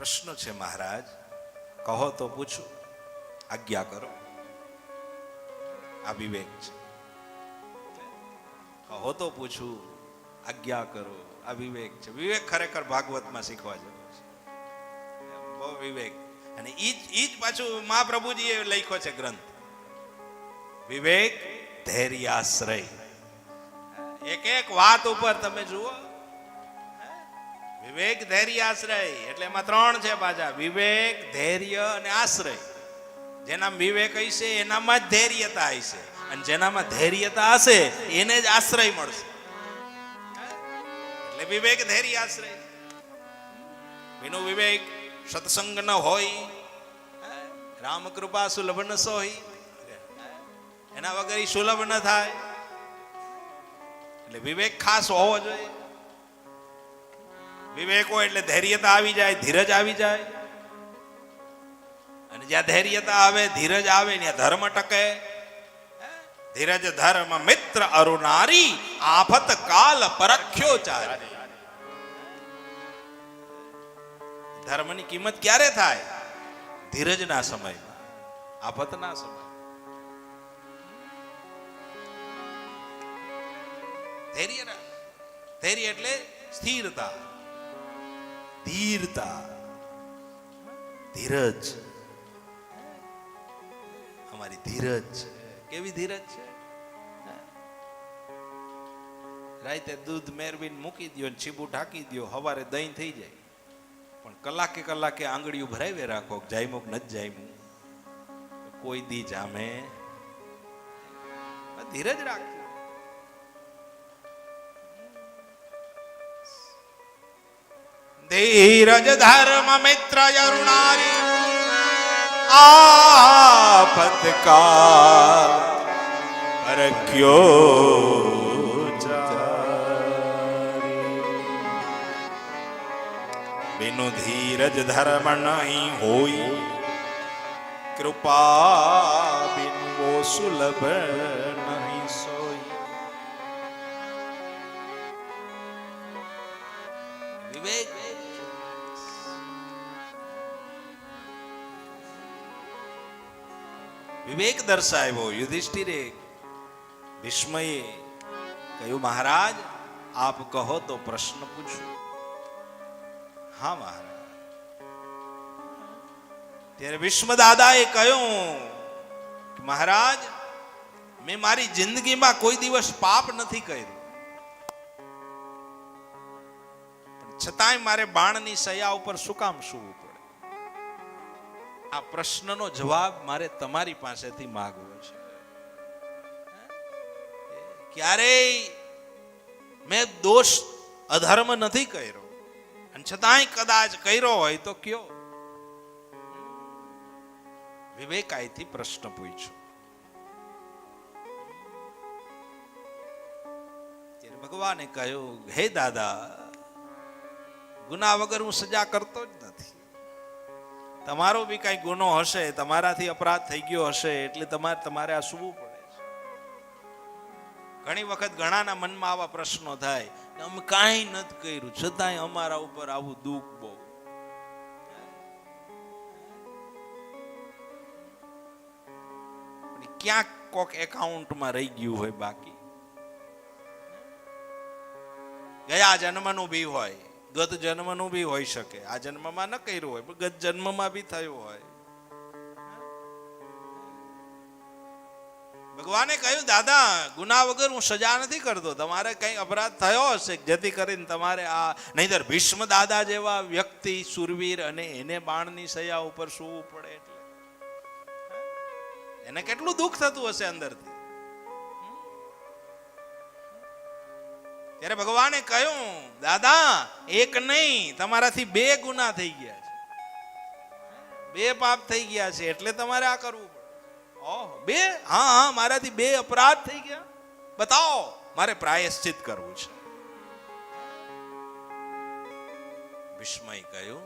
પ્રશ્ન છે મહારાજ, કહો તો પૂછું, આજ્ઞા કરો. આ વિવેક છે. કહો તો પૂછું, આજ્ઞા કરો. આ વિવેક છે. વિવેક ખરેખર ભાગવતમાં શીખવા જેવો છે. બહુ વિવેક. અને ઈ જ પાછું મહાપ્રભુજીએ લખ્યો છે ગ્રંથ વિવેક ધૈર્યાશ્રય. એક એક વાત ઉપર તમે જુઓ, વિવેક ધૈર્યાશ્રય એટલે એમાં ત્રણ છે પાછા: વિવેક, ધૈર્ય અને આશ્રય. જેનામાં વિવેક હશે એનામાં જ ધૈર્યતા હશે, અને જેનામાં ધૈર્યતા હશે એને જ આશ્રય મળશે. એટલે વિવેક ધૈર્ય આશ્રય. એનું વિવેક સત્સંગ ન હોય, રામ કૃપા સુલભ ન સોય, એના વગર સુલભ ન થાય. એટલે વિવેક ખાસ હોવો જોઈએ. વિવેક હોય એટલે ધૈર્યતા આવી જાય, ધીરજ આવી જાય. અને જ્યાં ધૈર્યતા આવે, ધીરજ આવે, ત્યાં ધર્મ ટકે. ધીરજ ધર્મ મિત્ર અરુનારી, આફત કાલ પરખ્યો ચારી. ધર્મની કિંમત ક્યારે થાય? ધીરજના સમયમાં, આફતના સમય. ધૈર્ય એટલે સ્થિરતા, ધીરતા, ધીરજ. અમારી ધીરજ કેવી ધીરજ છે? રાતે દૂધ મેરવીને મૂકી દો, છીબું ઢાંકી દો, સવારે દહીં થઈ જાય. પણ કલાકે કલાકે આંગળીઓ ભરાવે રાખો, જાયમુક નથી જાયમું, કોઈ દી જામે. ધીરજ રાખજો. ધીરજ ધર્મ મિત્ર અરુણારી, આફત કાલ પરખ્યો ચારી. બિનુ ધીરજ ધર્મ નહીં હોય, કૃપા બિનુ સુલભ નહીં સોય. વિવેક વિવેક દર્શાવ્યો યુધિષ્ઠિરે. ભીષ્મએ કહ્યું, મહારાજ આપ કહો તો પ્રશ્ન પૂછું. હા મહારાજ. ત્યારે ભીષ્મ દાદાએ કહ્યું, મહારાજ મેં મારી જિંદગીમાં કોઈ દિવસ પાપ નથી કર્યું, છતાંય મારે બાણની સયા ઉપર શું કામ સૂવું પડે? આ પ્રશ્નનો જવાબ મારે તમારી પાસેથી માંગવો છે. ક્યારેય મેં દોષ અધર્મ નથી કર્યો, અને છતાંય કદાચ કર્યો હોય તો કયો? વિવેકાયથી પ્રશ્ન પૂછ્યો. ત્યારે ભગવાને કહ્યું, હે દાદા, ગુના વગર હું સજા કરતો જ નથી. તમારો બી કઈ ગુનો હશે, તમારાથી અપરાધ થઈ ગયો હશે, એટલે તમારે આ સૂવું પડે છે. ઘણી વખત ઘણાના મનમાં આવા પ્રશ્નો થાય, અમે કાંઈ નથી કર્યું છતાંય અમારા ઉપર આવું દુઃખ બહુ. ક્યાંક કોક એકાઉન્ટમાં રહી ગયું હોય બાકી. ગયા જન્મનું બી હોય, ગત જન્મનું બી હોઈ શકે. આ જન્મમાં ન કર્યું હોય, પણ ગત જન્મમાં બી થયું હોય. ભગવાને કહ્યું, દાદા ગુના વગર હું સજા નથી કરતો. તમારે કઈ અપરાધ થયો હશે જેથી કરીને તમારે આ, નહીંતર ભીષ્મ દાદા જેવા વ્યક્તિ સુરવીર, અને એને બાણની સયા ઉપર સૂવું પડે એટલે એને કેટલું દુઃખ થતું હશે અંદરથી. ત્યારે ભગવાને કહ્યું, દાદા એક નહીં, તમારાથી 2 ગુના થઈ ગયા છે, 2 પાપ થઈ ગયા છે, એટલે તમારે આ કરવું પડે. ઓહ, 2? હા, મારાથી 2 અપરાધ થઈ ગયા, બતાવો, મારે પ્રાયશ્ચિત કરવું છે. ભીષ્મએ કહ્યું,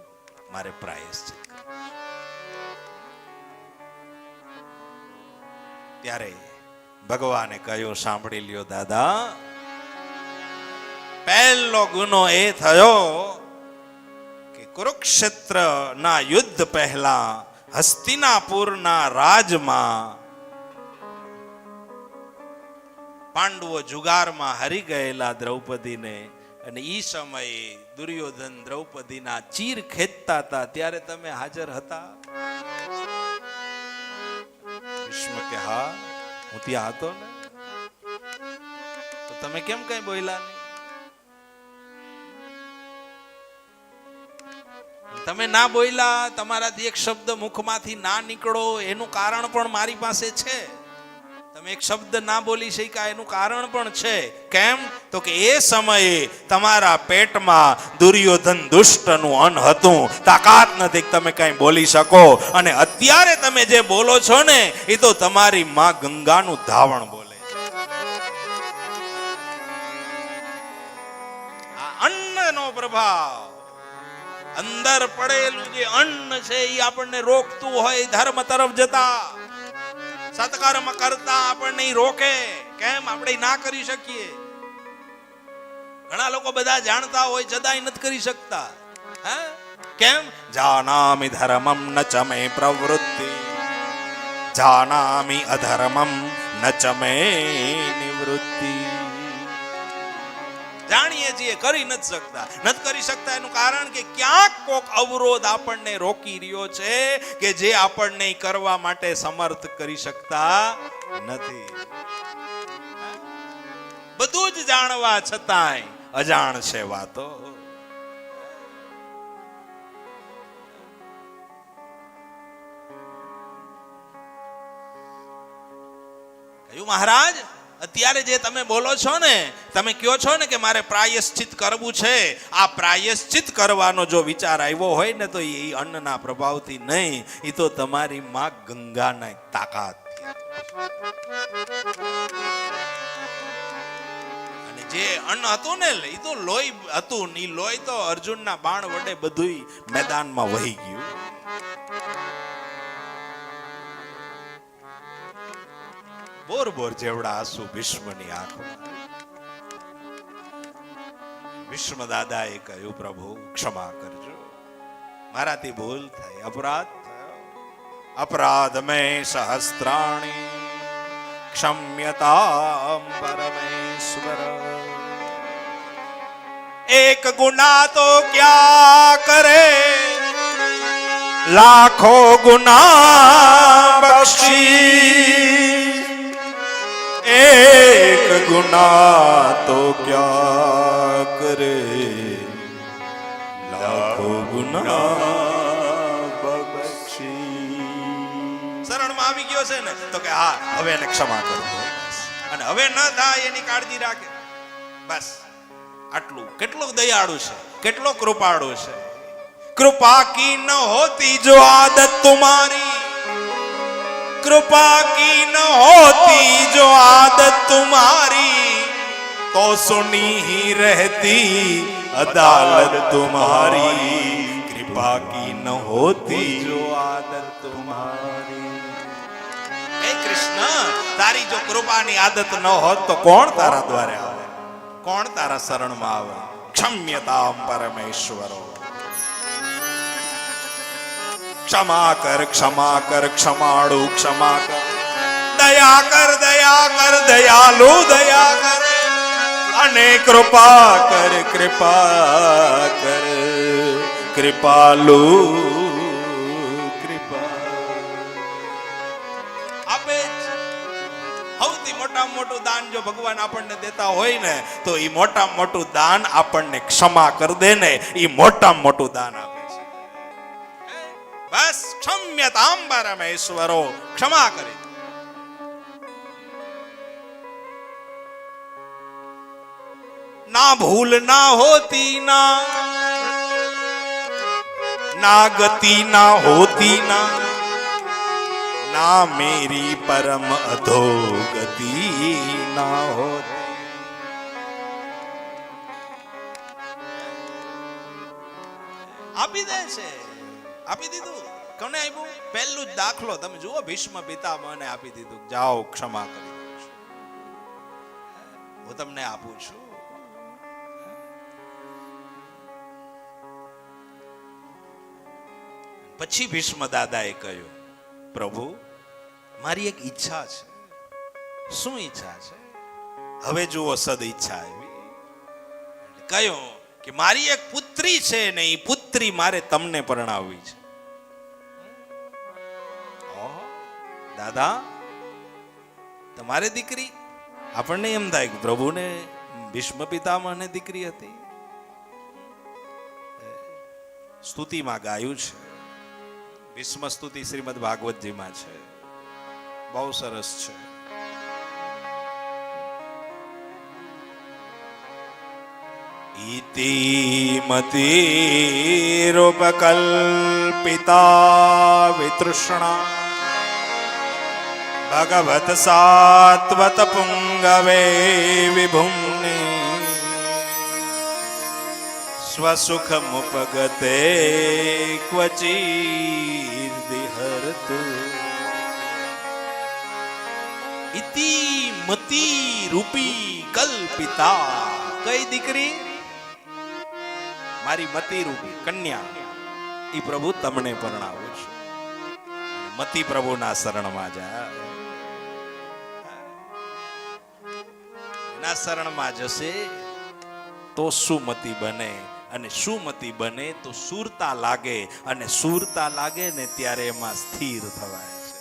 મારે પ્રાયશ્ચિત કરવું. ત્યારે ભગવાને કહ્યું, સાંભળી લ્યો દાદા, પહેલો ગુનો એ થયો કે કુરુક્ષેત્રના યુદ્ધ પહેલા હસ્તિનાપુરના રાજમાં પાંડવો જુગારમાં હારી ગયેલા દ્રૌપદીને, અને ઈ સમયે દુર્યોધન દ્રૌપદીના ચીર ખેંચતા હતા, ત્યારે તમે હાજર હતા? ભીષ્મ કે હા, હું ત્યાં હતો ને. તો તમે કેમ કઈ બોલ્યા નહીં? તમે ના બોલ્યા, તમારાથી એક શબ્દ મુખમાંથી ના નીકળો, એનું કારણ પણ મારી પાસે છે. તમે એક શબ્દ ના બોલી શક્યા એનું કારણ પણ છે. કેમ? તો કે એ સમયે તમારા પેટમાં દુર્યોધન દુષ્ટનું અન્ન હતું, તાકાત નથી કે તમે કઈ બોલી શકો. અને અત્યારે તમે જે બોલો છો ને, એ તો તમારી માં ગંગાનું ધાવણ બોલે છે. આ અન્નનો પ્રભાવ, અંદર પડેલું જે અન્ન છે એ આપણને રોકતું હોય ધર્મ તરફ જતા, સત્કર્મ કરતા આપણને રોકે. કેમ? આપણે ના કરી શકીએ. ઘણા લોકો બધા જાણતા હોય છતાંય નથી કરી શકતા. હે? કેમ? જાનામિ ધર્મમ ન ચ મે પ્રવૃત્તિ, જાનામિ અધર્મમ ન ચ મે નિવૃત્તિ. જાણીએ છીએ, કરી નથી શકતા. નથી કરી શકતા એનું કારણ કે ક્યાંક કોક અવરોધ આપણને રોકી રહ્યો છે, કે જે આપણને કરવા માટે સમર્થ કરી શકતા નથી. બધું જ જાણવા છતાંય અજાણ છે વાતો. કયું મહારાજ? અત્યારે જે તમે બોલો છો ને, તમે કહો છો ને કે મારે પ્રાયશ્ચિત કરવું છે, આ પ્રાયશ્ચિત કરવાનો જો વિચાર આવ્યો હોય ને, તો એ અન્નના પ્રભાવથી નહીં, એ તો તમારી માં ગંગાના તાકાત. અને જે અન્ન હતું ને, એ તો લોહી હતું. એ લોહી તો અર્જુનના બાણ વડે બધું મેદાનમાં વહી ગયું. બોર બોર જેવડા આંસુ ભીષ્મની આંખમાં. ભીષ્મ દાદાએ કહ્યું, પ્રભુ ક્ષમા કરજો, મારાથી ભૂલ થઈ, અપરાધ થયો. અપરાધ મેં સહસ્ત્રાણી ક્ષમ્યતામ પરમેશ્વર. એક ગુના તો ક્યા કરે, લાખો ગુના બક્ષી. एक गुना तो क्या करे, लाखो गुना बख्शी. શરણમાં આવી ગયો છે ને, તો કે હા, હવે એને ક્ષમા કરો, અને હવે ન થાય એની કાળજી રાખે. બસ આટલું. કેટલો દયાળુ છે, કેટલો કૃપાળુ છે. કૃપા કી ન હોતી જો આદત તુમારી, कृपा की न होती जो आदत तुम्हारी, तो सुनी ही रहती अदालत तुम्हारी. कृपा की न होती जो आदत तुम्हारी. हे कृष्ण, तारी जो कृपाની આદત ન હોત તો કોણ તારા દ્વારે આવે, કોણ તારા શરણમાં આવે? ક્ષમ્યતામ પરમેશ્વરો. क्षमा कर क्षमा कर क्षमाड़ू क्षमा कर, दया कर दया कर दयालु दया कर, अने कृपा कर कृपालु कृपा. આપે સૌથી મોટામાં મોટું દાન જો ભગવાન આપણને દેતા હોય ને, તો એ મોટામાં મોટું દાન આપણને ક્ષમા કરી દે ને, એ મોટામાં મોટું દાન આપે. बस क्षम्यताम परमेश्वरो, क्षमा करे. ना भूल ना होती, ना गति ना होती, ना मेरी परम अधोगति ना होती. આપી દે છે, આપી દીધું. કોને આપ્યું? પહેલું જ દાખલો તમે જુઓ, ભીષ્મ પિતામહને આપી દીધું. જાઓ, ક્ષમા કરી દઉં છું, હું તમને આપું છું. પછી ભીષ્મ દાદાએ કહ્યું, પ્રભુ મારી એક ઈચ્છા છે. શું ઈચ્છા છે? હવે જુઓ સદ ઈચ્છા આવી. કહ્યું કે મારી એક પુત્રી છે ને એ પુત્રી મારે તમને પરણાવવી છે. દાદા તમારે દીકરી? આપણને એમ થાય કે પ્રભુને ભીષ્મ પિતામહને દીકરી હતી. સ્તુતિમાં ગાયું છે, ભીષ્મ સ્તુતિ શ્રીમદ ભાગવતજીમાં છે, બહુ સરસ છે. ઇતિ મતિરૂપકલ્પિતા વિતૃષ્ણા ભગવત સાત્વત પુંગવે વિભુમ્ને સ્વસુખમુપગતે ક્વચિર્દિહર્તુ. ઇતિ મતિ રૂપી કલ્પિતા. કઈ દીકરી? મારી મતિ રૂપી કન્યા. ઈ પ્રભુ તમને પરણાવું છું. મતિ પ્રભુના શરણમાં જા. એના શરણમાં જશે તો સુમતિ બને, અને સુમતિ બને તો સુરતા લાગે, અને સુરતા લાગે ને ત્યારે એમાં સ્થિર થવાય છે.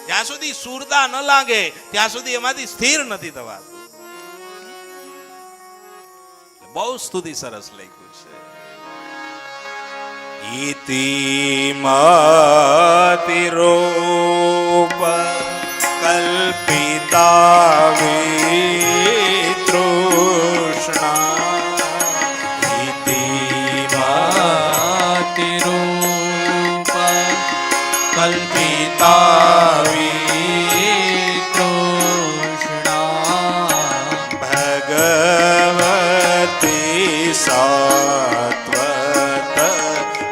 જ્યાં સુધી સુરતા ન લાગે ત્યાં સુધી એમાંથી સ્થિર નથી થવાતું. બહુ સ્તુતિ સરસ લખ્યું છે. ઇતિ મતિરૂપ કલ્પિતા વિતૃષ્ણા. ઇતિ મતિરૂપ કલ્પિતા વિતૃષ્ણા ભગવતી સાત્વત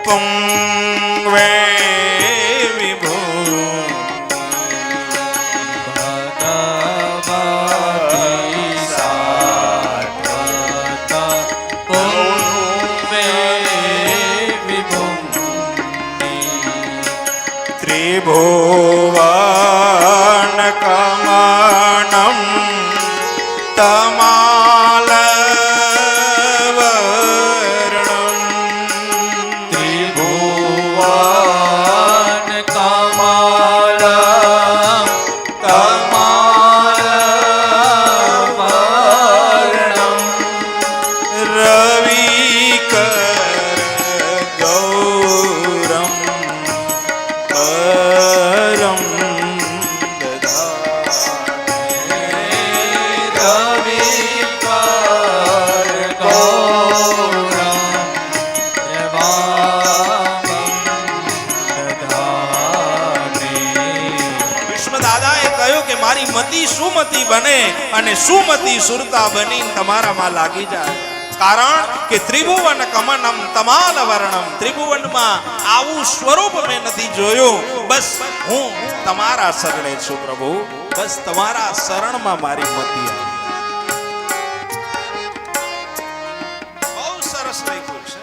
પુંગવે વિભૂમિ. ભગવતી સાત્વત પુંગવે વિભૂમિ. ત્રિભુવન કમનમ તમાલ મતિ સુમતિ બને અને સુમતિ સુરતા બની તમારામાં લાગી જાય. કારણ કે ત્રિભુવન કમનમ તમાલ વર્ણમ. ત્રિભુવનમાં આવું સ્વરૂપ મેં નથી જોયું. બસ હું તમારા શરણે છું પ્રભુ. બસ તમારા શરણમાં મારી મતિ આવી. બહુ સરસ લખ્યું છે.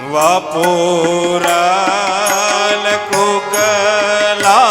વપુરલ કુકલા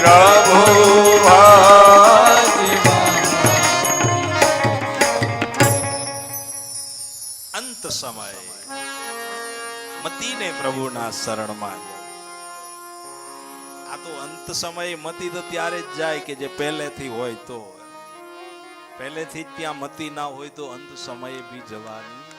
પ્રભુ અંત સમય મતીને પ્રભુના શરણમાં જાઓ. આ તો અંત સમયે મતી તો ત્યારે જ જાય કે જે પહેલેથી હોય તો. પહેલેથી જ ત્યાં મતી ના હોય તો અંત સમયે બી જવાની